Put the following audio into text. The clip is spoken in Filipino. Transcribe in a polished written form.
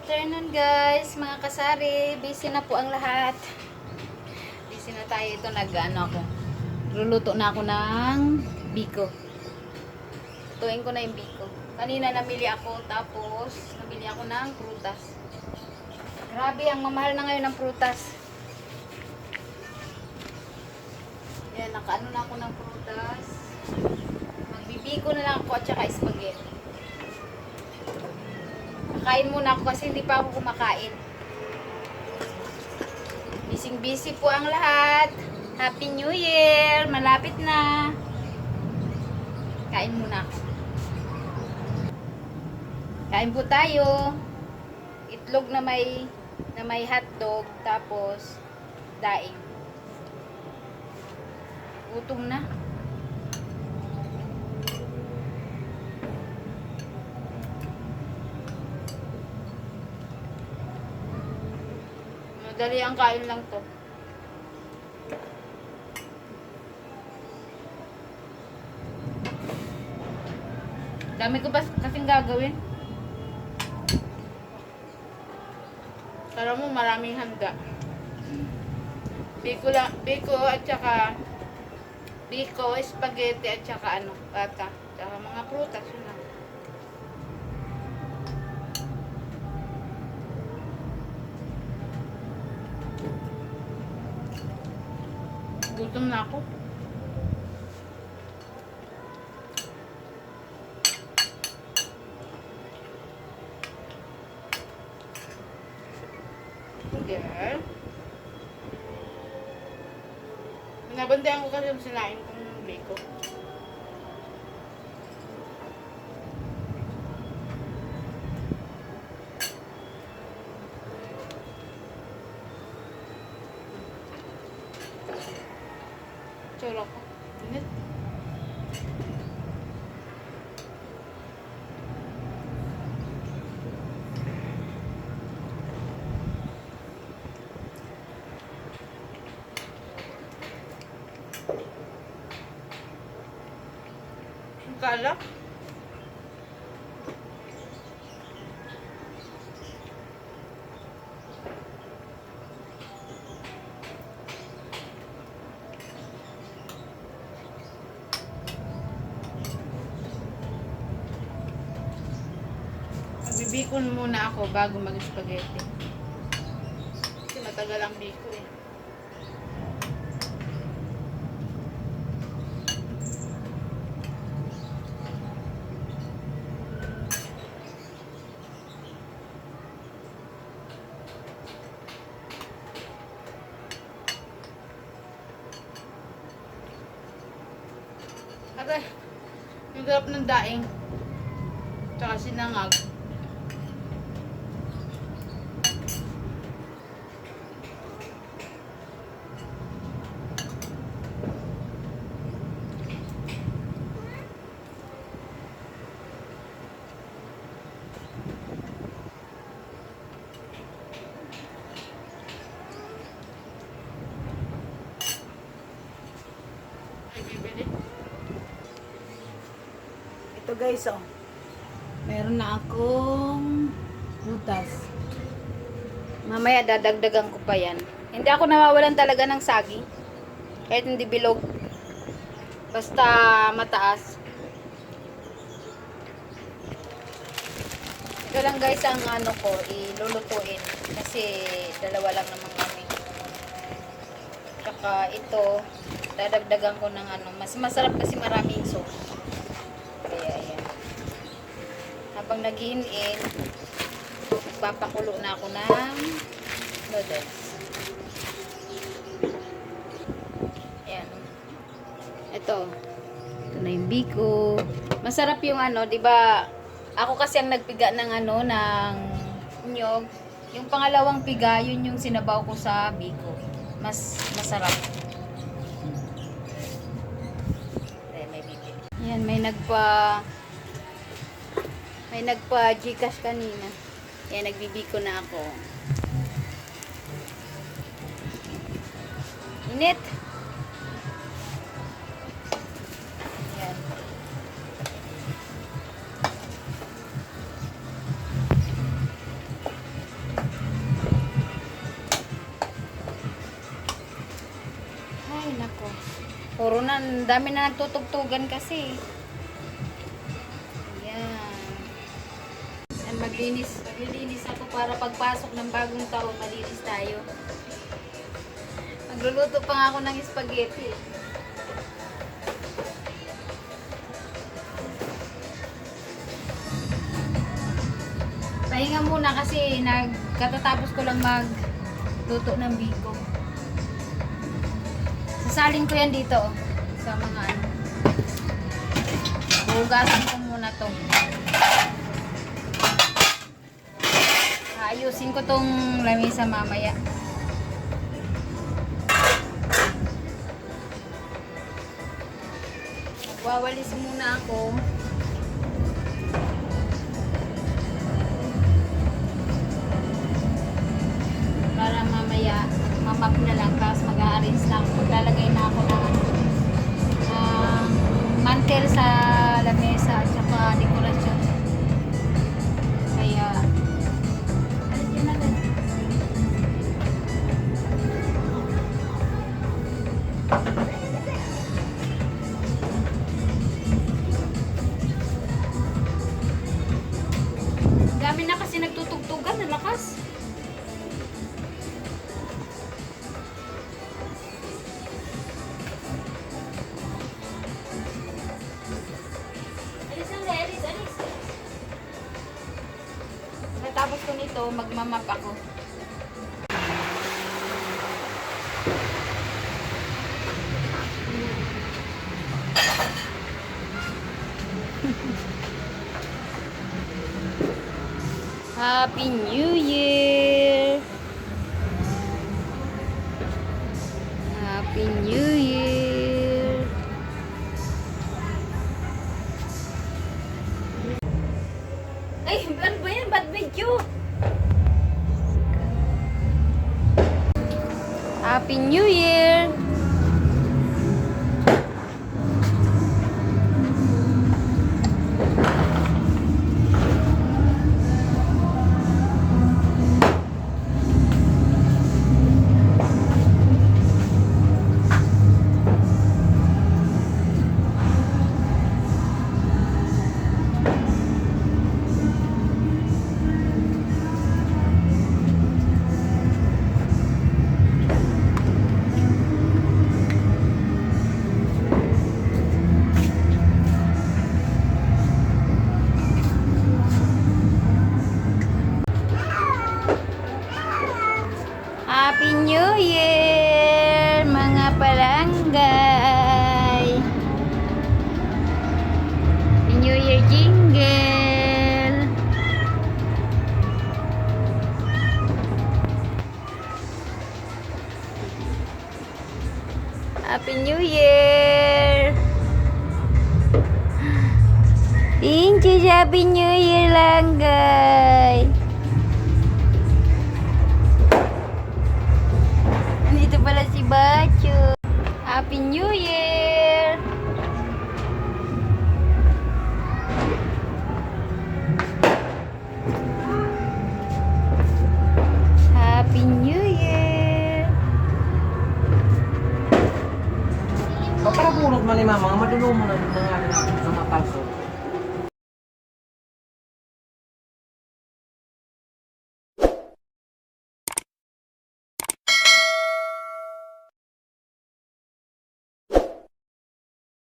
Afternoon guys, mga kasari. Busy na po ang lahat. Busy na tayo. Ito ako. Luluto na ako ng biko. Tutuin ko na yung biko. Kanina namili ako, tapos namili ako ng prutas. Grabe, ang mamahal na ngayon ng prutas. Yan, nakaano na ako ng prutas. Magbibiko na lang ako at saka spaghetti. Kain muna ako kasi hindi pa ako kumakain. Busy po ang lahat. Happy New Year! Malapit na. Kain muna ako. Kain po tayo. Itlog na may hotdog, tapos daing. Gutom na. Dali ang kain lang to. Dami ko pa kasing gagawin. Para mo maraming handa. Biko at saka biko, spaghetti at saka pata. Saka mga prutas yun lang. Gutom na ako. Girl. Nabantayan ko kasi yung sinain kong biko. Tsura ko. Init. Ang kalak. Bibikon muna ako bago mag-spaghetti. Kasi matagal ang biko eh. Ate, yung sarap ng daing. Tsaka sinangag. Ito guys, oh. Meron na akong prutas. Mamaya dadagdagan ko pa yan. Hindi ako nawawalan talaga ng saging. Kahit hindi bilog. Basta mataas. Ito lang guys ang ko, ilulutuin. Kasi dalawa lang naman kami. Tsaka ito, dadagdagan ko ng mas masarap kasi maraming sauce. Kaya ayan. Habang nag-in-in, papakulo na ako ng noodles. Ayan. Ito na yung biko. Masarap yung di ba? Ako kasi ang nagpiga ng ng nyog. Yung pangalawang piga, yun yung sinabaw ko sa biko. Mas masarap. Yan, may nagpa Gcash kanina. Yan, nagbibiko na ako. Init. Yan. Puro na, dami na nagtutugtugan kasi. Ayan. And maglilinis ako para pagpasok ng bagong taon, malinis tayo. Magluluto pa nga ako ng spaghetti. Pahinga muna kasi katatapos ko lang magluto ng biko. Sasalin ko yan dito sa mga ano. Hugasan ko muna to. Ayusin ko tong lamesa mamaya. Magwawalis muna ako. Para mamaya mamap na lang, tapos mag-a-arrange lang. Maglalagay na ako ng mantel sa lamesa at saka dekorasyon. Kaya alis yun natin. Dami na kasi nagtutugtugan, ang lakas. Tapos ko nito, magmamap ako. Happy New Year! Happy New Year! Ay, ano ba yan? Bad video! Happy New Year! Happy New Year, mga palangay! Happy New Year jingle! Happy New Year! Thank you, Happy New Year, langga!